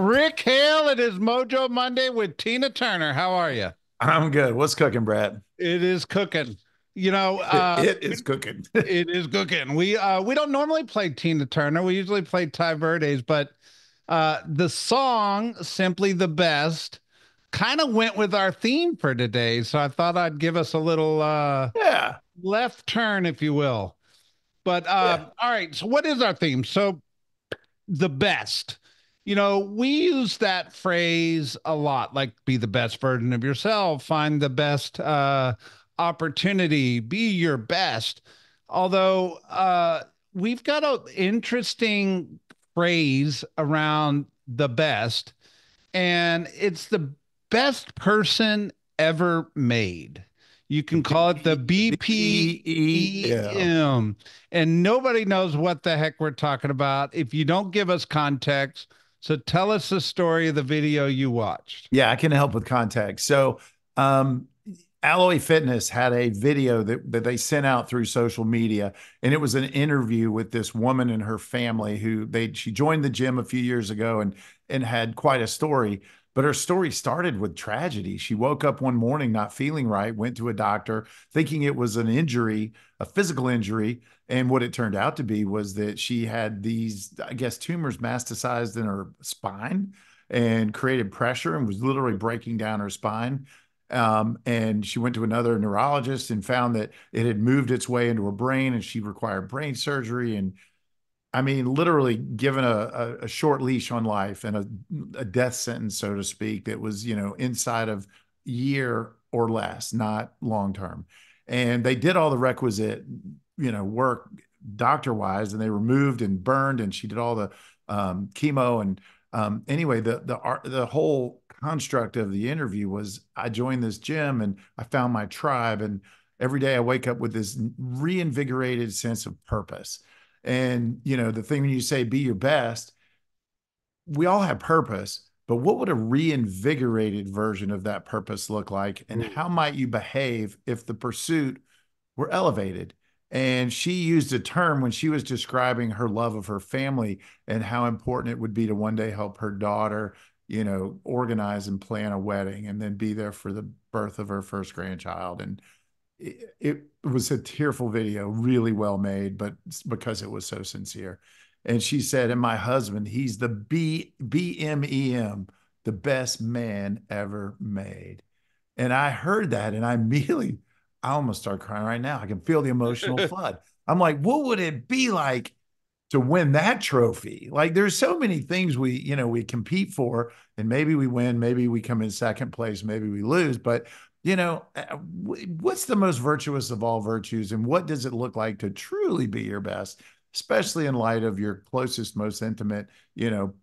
Rick Hale. It is Mojo Monday with Tina Turner. How are you? I'm good. What's cooking, Brad? It is cooking. You know, It is cooking. it is cooking. We don't normally play Tina Turner. We usually play Ty Verdes, but the song "Simply the Best" kind of went with our theme for today. So I thought I'd give us a little Yeah, left turn, if you will. But yeah. all right. So what is our theme? So the best. We use that phrase a lot, like be the best version of yourself, find the best opportunity, be your best. Although we've got an interesting phrase around the best, and it's the best person ever made. You The can call it the BPE. Yeah. BPEM, and nobody knows what the heck we're talking about if you don't give us context. So tell us the story of the video you watched. Yeah, I can help with context. So, um, Alloy Fitness had a video that they sent out through social media, and it was an interview with this woman and her family who she joined the gym a few years ago and had quite a story. But her story started with tragedy. She woke up one morning not feeling right, went to a doctor thinking it was an injury, a physical injury. And what it turned out to be was that she had these, I guess, tumors metastasized in her spine and created pressure and was literally breaking down her spine. And she went to another neurologist and found that it had moved its way into her brain and she required brain surgery. And I mean, literally given a short leash on life and a death sentence, so to speak, that was, inside of year or less, not long term. And they did all the requisite, work doctor wise, and they removed and burned, and she did all the chemo. And anyway, the whole construct of the interview was I joined this gym and I found my tribe, and every day I wake up with this reinvigorated sense of purpose. And, the thing when you say be your best, we all have purpose, but what would a reinvigorated version of that purpose look like? And Ooh. how might you behave if the pursuit were elevated? And she used a term when she was describing her love of her family and how important it would be to one day help her daughter, organize and plan a wedding and then be there for the birth of her first grandchild. And it was a tearful video, really well made, but because it was so sincere. And she said, and my husband, he's the BMEM, the best man ever made. And I heard that and I almost start crying right now. I can feel the emotional flood. I'm like, what would it be like to win that trophy? Like there's so many things we compete for, and maybe we win, maybe we come in second place, maybe we lose, but what's the most virtuous of all virtues, and what does it look like to truly be your best, especially in light of your closest, most intimate,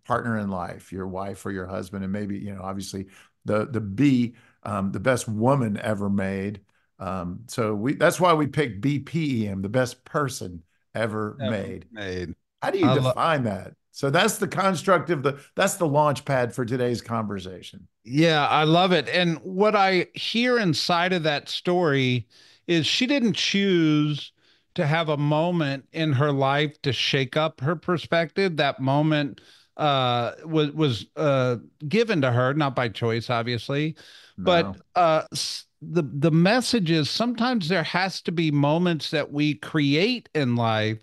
partner in life, your wife or your husband, and maybe, obviously the best woman ever made. So that's why we picked BPEM, the best person ever Ever made. made. How do you I love. define that? So that's the construct of that's the launch pad for today's conversation. Yeah, I love it. And what I hear inside of that story is she didn't choose to have a moment in her life to shake up her perspective. That moment was given to her, not by choice, obviously. But No, the message is sometimes there has to be moments that we create in life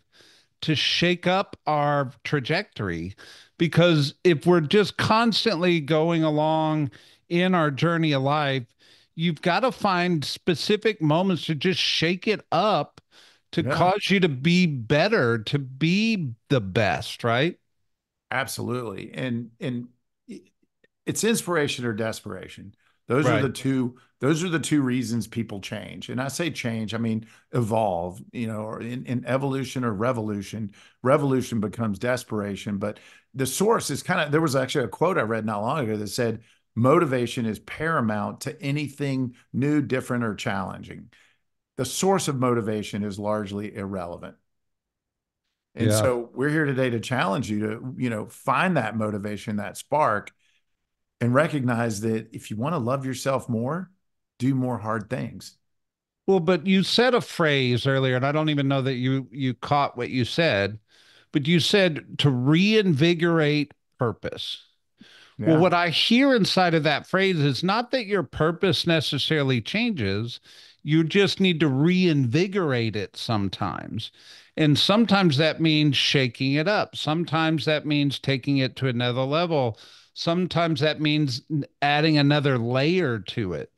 to shake up our trajectory. Because if we're just constantly going along in our journey of life, you've got to find specific moments to just shake it up to yeah. cause you to be better, to be the best, right? Absolutely. And it's inspiration or desperation. Those are the Right. two those are the two reasons people change. And I say change, I mean evolve, or in evolution or revolution. Revolution becomes desperation, but the source is there was actually a quote I read not long ago that said motivation is paramount to anything new, different, or challenging. The source of motivation is largely irrelevant. And Yeah. so we're here today to challenge you to, find that motivation, that spark, and recognize that if you want to love yourself more, do more hard things. Well, but you said a phrase earlier, and I don't even know that you caught what you said, but you said to reinvigorate purpose. Well, Yeah. what I hear inside of that phrase is not that your purpose necessarily changes. You just need to reinvigorate it sometimes. And sometimes that means shaking it up. Sometimes that means taking it to another level. Sometimes that means adding another layer to it.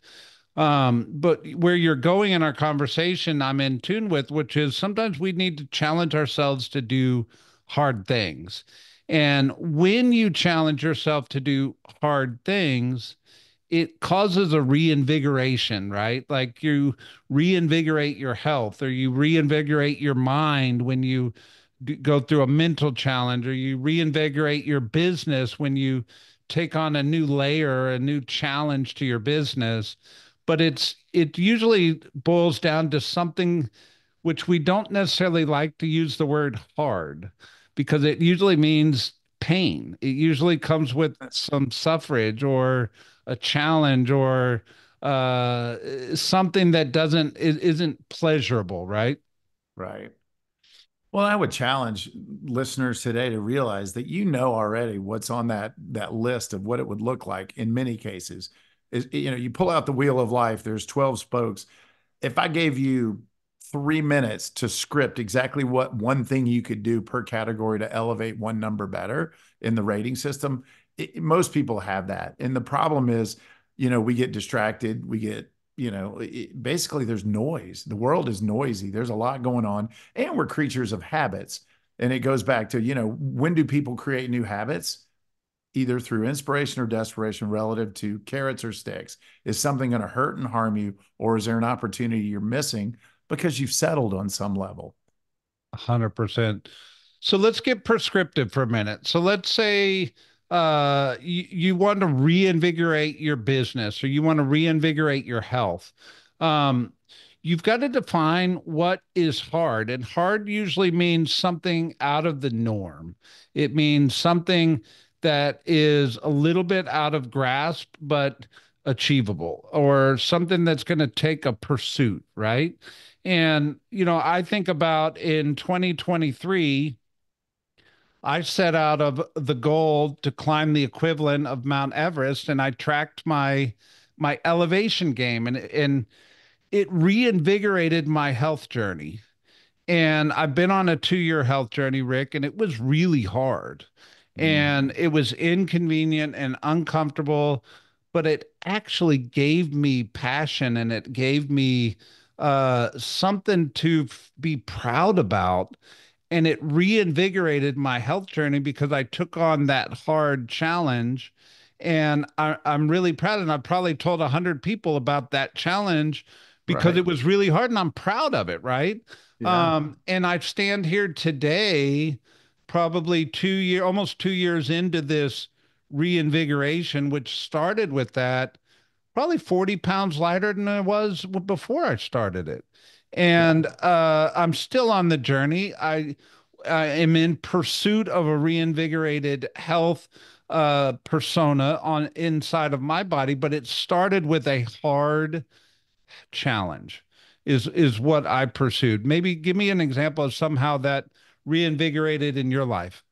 But where you're going in our conversation, I'm in tune with, which is sometimes we need to challenge ourselves to do hard things. And when you challenge yourself to do hard things, it causes a reinvigoration, right? Like you reinvigorate your health or you reinvigorate your mind when you go through a mental challenge, or you reinvigorate your business when you take on a new layer, a new challenge to your business. But it usually boils down to something which we don't necessarily like to use the word hard because it usually means pain. It usually comes with some suffrage or a challenge or something that isn't pleasurable, right? Right. Well, I would challenge listeners today to realize that you know already what's on that list of what it would look like in many cases. Is you pull out the wheel of life, there's 12 spokes. If I gave you 3 minutes to script exactly what one thing you could do per category to elevate one number better in the rating system, most people have that. And the problem is, we get distracted, we get basically there's noise. The world is noisy. There's a lot going on, and we're creatures of habits. And it goes back to, when do people create new habits? Either through inspiration or desperation relative to carrots or sticks. Is something going to hurt and harm you, or is there an opportunity you're missing because you've settled on some level? 100%. So let's get prescriptive for a minute. So let's say you want to reinvigorate your business or you want to reinvigorate your health. Um, you've got to define what is hard. And hard usually means something out of the norm. It means something that is a little bit out of grasp, but achievable, or something that's going to take a pursuit, right? And, I think about in 2023, I set out of the goal to climb the equivalent of Mount Everest, and I tracked my elevation game, and it reinvigorated my health journey. And I've been on a 2-year health journey, Rick, and it was really hard. Mm. And it was inconvenient and uncomfortable, but it actually gave me passion and it gave me something to be proud about. And it reinvigorated my health journey because I took on that hard challenge. And I'm really proud. And I've probably told 100 people about that challenge because Right. it was really hard and I'm proud of it, right? Yeah. And I stand here today, probably almost 2 years into this reinvigoration, which started with that, probably 40 pounds lighter than I was before I started it. Yeah. And I'm still on the journey. I am in pursuit of a reinvigorated health persona on inside of my body, but it started with a hard challenge is what I pursued. Maybe give me an example of somehow that reinvigorated in your life.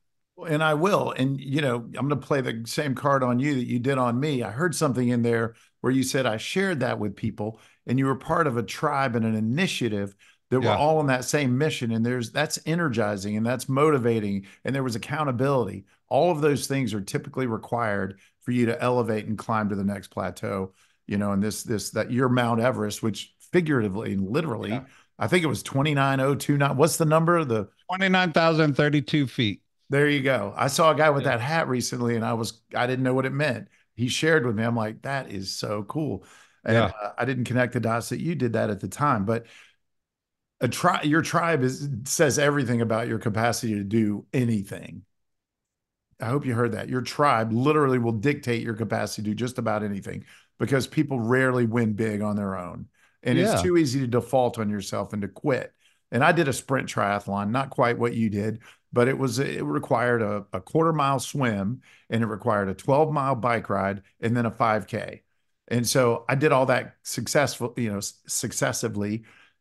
And I will. And, I'm going to play the same card on you that you did on me. I heard something in there where you said I shared that with people and you were part of a tribe and an initiative that were Yeah. all on that same mission. And that's energizing and that's motivating. And there was accountability. All of those things are typically required for you to elevate and climb to the next plateau. And that your Mount Everest, which figuratively and Yeah. literally, I think it was 29,029. What's the number? 29,032 feet. There you go. I saw a guy with Yeah. that hat recently and I didn't know what it meant. He shared with me. I'm like, that is so cool. And Yeah. I didn't connect the dots that you did that at the time, but your tribe says everything about your capacity to do anything. I hope you heard that. Your tribe literally will dictate your capacity to do just about anything because people rarely win big on their own. And it's Yeah. too easy to default on yourself and to quit. And I did a sprint triathlon, not quite what you did, but it required a quarter-mile swim and it required a 12-mile bike ride and then a 5K. And so I did all that successively.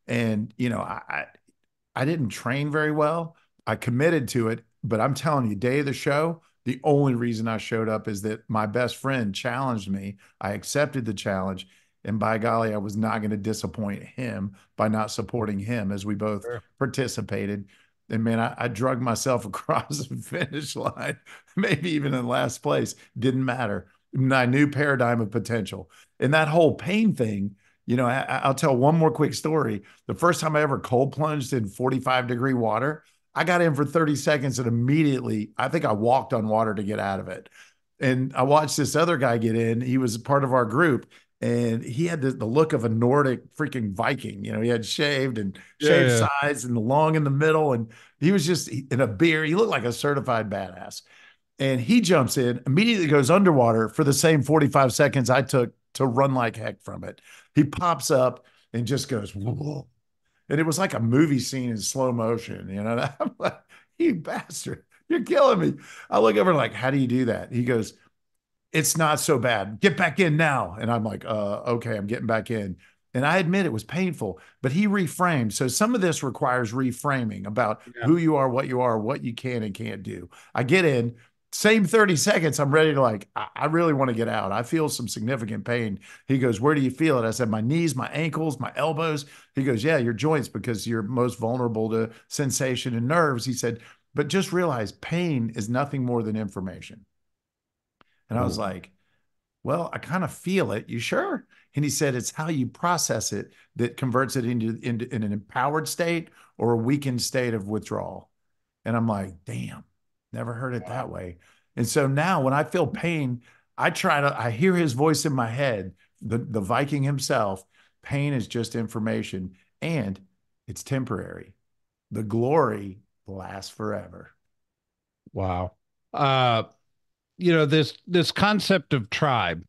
And I didn't train very well. I committed to it, but I'm telling you, day of the show, The only reason I showed up is that my best friend challenged me. I accepted the challenge. And by golly, I was not going to disappoint him by not supporting him as we both Sure. participated. And man, I drug myself across the finish line, maybe even in last place. Didn't matter. My new paradigm of potential. And that whole pain thing, I'll tell one more quick story. The first time I ever cold plunged in 45-degree water, I got in for 30 seconds and immediately, I think I walked on water to get out of it. And I watched this other guy get in. He was part of our group and he had the look of a Nordic freaking Viking. He had shaved and Yeah, shaved yeah. sides and the long in the middle. And he was just in a beard. He looked like a certified badass. And he jumps in, immediately goes underwater for the same 45 seconds I took to run like heck from it. He pops up and just goes, whoa. And it was like a movie scene in slow motion. I'm like, you bastard, you're killing me. I look over like, how do you do that? He goes, it's not so bad. Get back in now. And I'm like, okay, I'm getting back in. And I admit it was painful, but he reframed. So some of this requires reframing about Yeah. who you are, what you can and can't do. I get in, same 30 seconds. I'm ready to I really want to get out. I feel some significant pain. He goes, where do you feel it? I said, my knees, my ankles, my elbows. He goes, yeah, your joints, because you're most vulnerable to sensation and nerves. He said, but just realize pain is nothing more than information. And I was Ooh. like, well, I kind of feel it. You sure? And he said, it's how you process it that converts it into in an empowered state or a weakened state of withdrawal. And I'm like, damn, never heard it that way. And so now when I feel pain, I hear his voice in my head, the Viking himself. Pain is just information and it's temporary. The glory lasts forever. Wow. Uh, this concept of tribe.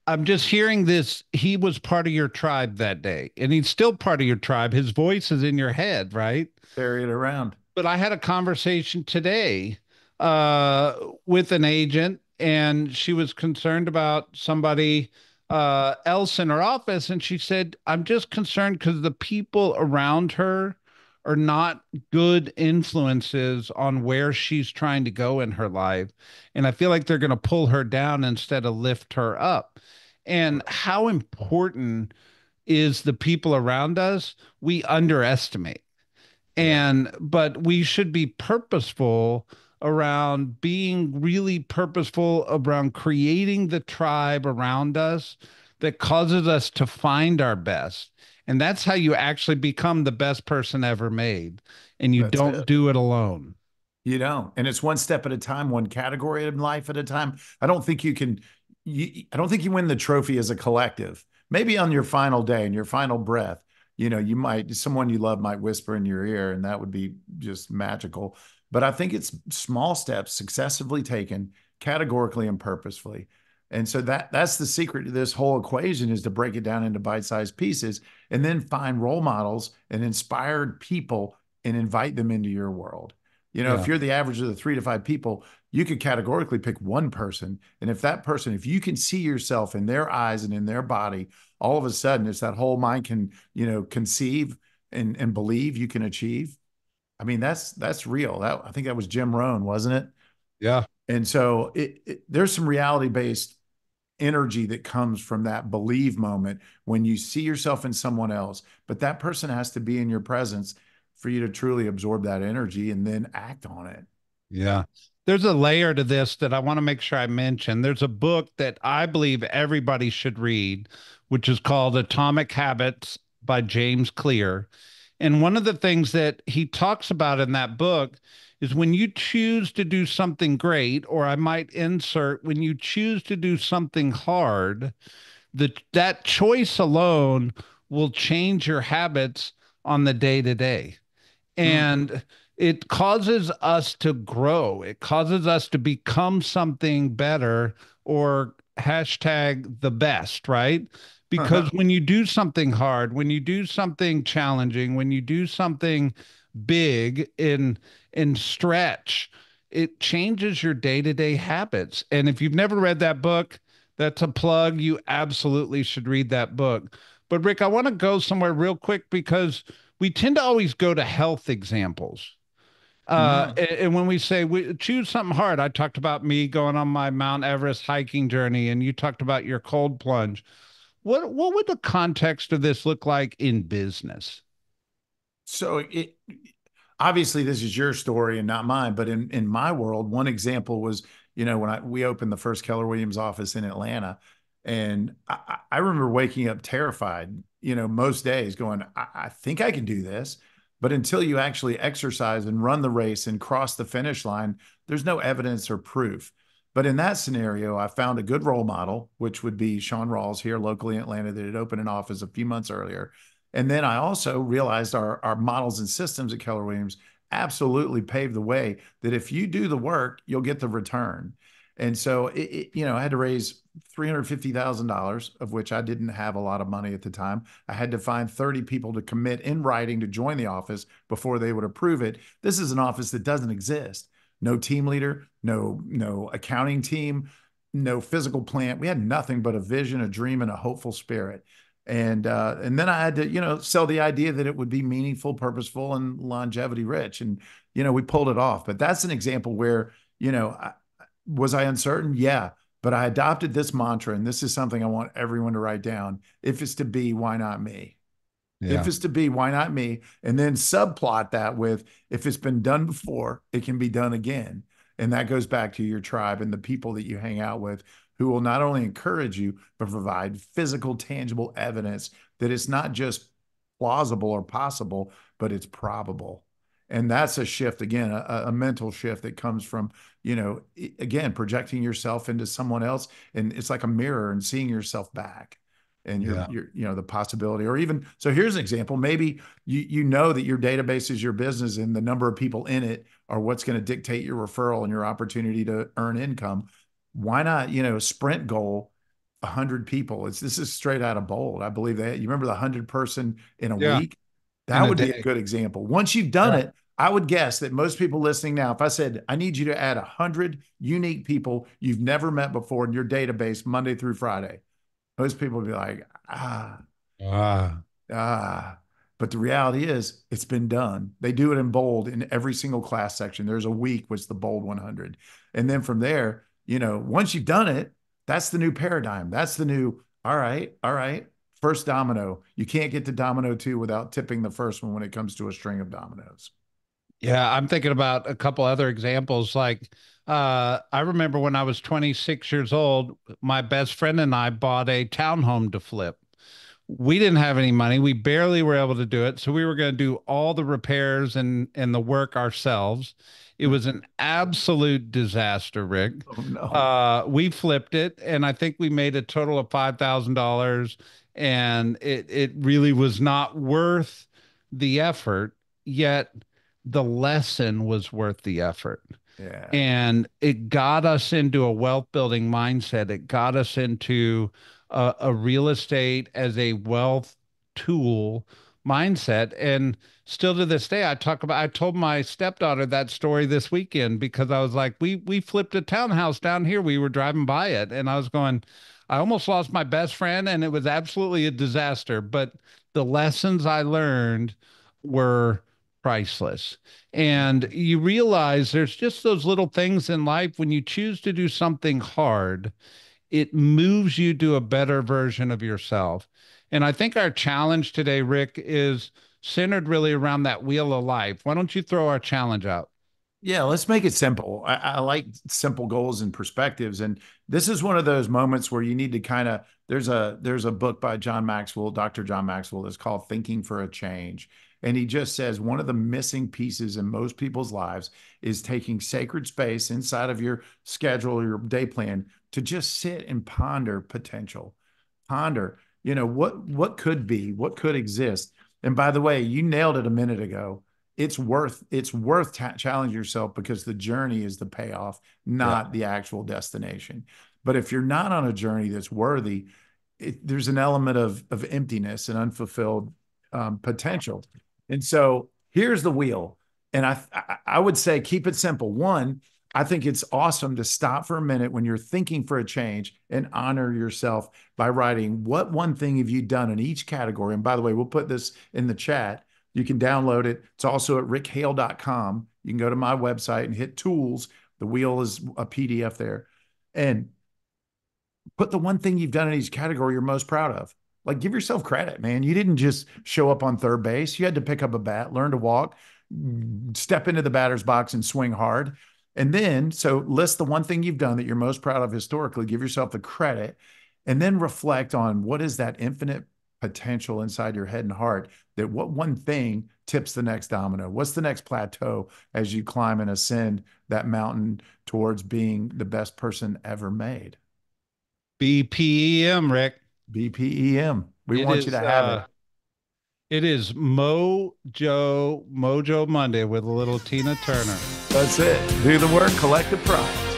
I'm just hearing this. He was part of your tribe that day, and he's still part of your tribe. His voice is in your head, right? Carry it around. But I had a conversation today with an agent, and she was concerned about somebody else in her office. And she said, I'm just concerned because the people around her are not good influences on where she's trying to go in her life. And I feel like they're going to pull her down instead of lift her up. And how important is the people around us? We underestimate. Yeah, But we should be purposeful around being really purposeful around creating the tribe around us that causes us to find our best. And that's how you actually become the best person ever made. And you that's don't it. do it alone. You don't. And it's one step at a time, one category in life at a time. I don't think you can, I don't think you win the trophy as a collective. Maybe on your final day and your final breath, someone you love might whisper in your ear, and that would be just magical. But I think it's small steps successively taken categorically and purposefully. And so that's the secret to this whole equation is to break it down into bite-sized pieces and then find role models and inspired people and invite them into your world. If Yeah. you're the average of the 3 to 5 people, you could categorically pick one person. And if that person, if you can see yourself in their eyes and in their body, all of a sudden it's that whole mind can, conceive and believe you can achieve. I mean, that's real. I think that was Jim Rohn, wasn't it? Yeah. And so there's some reality-based energy that comes from that believe moment when you see yourself in someone else, but that person has to be in your presence for you to truly absorb that energy and then act on it. Yeah. There's a layer to this that I want to make sure I mention. There's a book that I believe everybody should read, which is called Atomic Habits by James Clear. And one of the things that he talks about in that book is when you choose to do something great, or I might insert, when you choose to do something hard, that choice alone will change your habits on the day to day. Mm. And it causes us to grow. It causes us to become something better or hashtag the best, right? Because when you do something hard, when you do something challenging, when you do something big in stretch, it changes your day-to-day habits. And if you've never read that book, that's a plug. You absolutely should read that book. But Rick, I want to go somewhere real quick because we tend to always go to health examples. No. And when we say we choose something hard, I talked about me going on my Mount Everest hiking journey, and you talked about your cold plunge. What would the context of this look like in business? So obviously this is your story and not mine, but in my world, one example was, when we opened the first Keller Williams office in Atlanta, and I remember waking up terrified, most days going, I think I can do this. But until you actually exercise and run the race and cross the finish line, there's no evidence or proof. But in that scenario, I found a good role model, which would be Sean Rawls here locally in Atlanta that had opened an office a few months earlier. And then I also realized our models and systems at Keller Williams absolutely paved the way that if you do the work, you'll get the return. And so, I had to raise $350,000, of which I didn't have a lot of money at the time. I had to find 30 people to commit in writing to join the office before they would approve it. This is an office that doesn't exist. No team leader, no accounting team, no physical plant. We had nothing but a vision, a dream, and a hopeful spirit. And then I had to, sell the idea that it would be meaningful, purposeful, and longevity rich. And, we pulled it off. But that's an example where, was I uncertain? Yeah. But I adopted this mantra, and this is something I want everyone to write down. If it's to be, why not me? If Yeah. it's to be, why not me? And then subplot that with, if it's been done before, it can be done again. And that goes back to your tribe and the people that you hang out with, who will not only encourage you, but provide physical, tangible evidence that it's not just plausible or possible, but it's probable. And that's a shift, again, a mental shift that comes from, again, projecting yourself into someone else. And it's like a mirror and seeing yourself back and Yeah. the possibility. Or even, so here's an example. Maybe you know that your database is your business and the number of people in it are what's going to dictate your referral and your opportunity to earn income. Why not, sprint goal 100 people? This is straight out of Bold. I believe that. You remember the 100 person in a Yeah. week? In That a would be a day. good example. Once you've done Yeah. it, I would guess that most people listening now, if I said, I need you to add 100 unique people you've never met before in your database Monday through Friday, most people would be like, Ah, ah. But the reality is, it's been done. They do it in Bold in every single class section. There's a week was the Bold 100. And then from there, once you've done it, that's the new paradigm. That's the new, all right, first domino. You can't get to domino two without tipping the first one when it comes to a string of dominoes. yeah. I'm thinking about a couple other examples. Like, I remember when I was 26 years old, my best friend and I bought a townhome to flip. We didn't have any money. We barely were able to do it. So we were going to do all the repairs and the work ourselves. It was an absolute disaster, Rick. Oh, no. We flipped it, and I think we made a total of $5,000, and it really was not worth the effort, yet the lesson was worth the effort. Yeah. And it got us into a wealth building mindset. It got us into a real estate as a wealth tool mindset. And still to this day, I told my stepdaughter that story this weekend because I was like, we flipped a townhouse down here. We were driving by it, and I was going, I almost lost my best friend, and it was absolutely a disaster. But the lessons I learned were priceless. And you realize there's just those little things in life when you choose to do something hard, it moves you to a better version of yourself. And I think our challenge today, Rick, is centered really around that wheel of life. Why don't you throw our challenge out? Yeah, let's make it simple. I like simple goals and perspectives. And this is one of those moments where you need to kind of, there's a book by John Maxwell, Dr. John Maxwell, that's called Thinking for a Change. And he just says one of the missing pieces in most people's lives is taking sacred space inside of your schedule or your day plan to just sit and ponder potential. Ponder, what could be, what could exist. And by the way, you nailed it a minute ago. It's worth challenging yourself because the journey is the payoff, Yeah. not the actual destination. But if you're not on a journey that's worthy, there's an element of emptiness and unfulfilled potential. And so here's the wheel. And I would say keep it simple. One, I think it's awesome to stop for a minute when you're thinking for a change and honor yourself by writing what one thing have you done in each category. And by the way, we'll put this in the chat. You can download it. It's also at rickhale.com. You can go to my website and hit tools. The wheel is a PDF there. And put the one thing you've done in each category you're most proud of. Like, give yourself credit, man. You didn't just show up on third base. You had to pick up a bat, learn to walk, step into the batter's box and swing hard. And then, so list the one thing you've done that you're most proud of historically, give yourself the credit, and then reflect on what is that infinite potential inside your head and heart, that what one thing tips the next domino? What's the next plateau as you climb and ascend that mountain towards being the best person ever made? BPEM, Rick. BPEM. We It want you is to have it. it is Mojo Monday with a little Tina Turner. That's it. Do the work, collect the pride.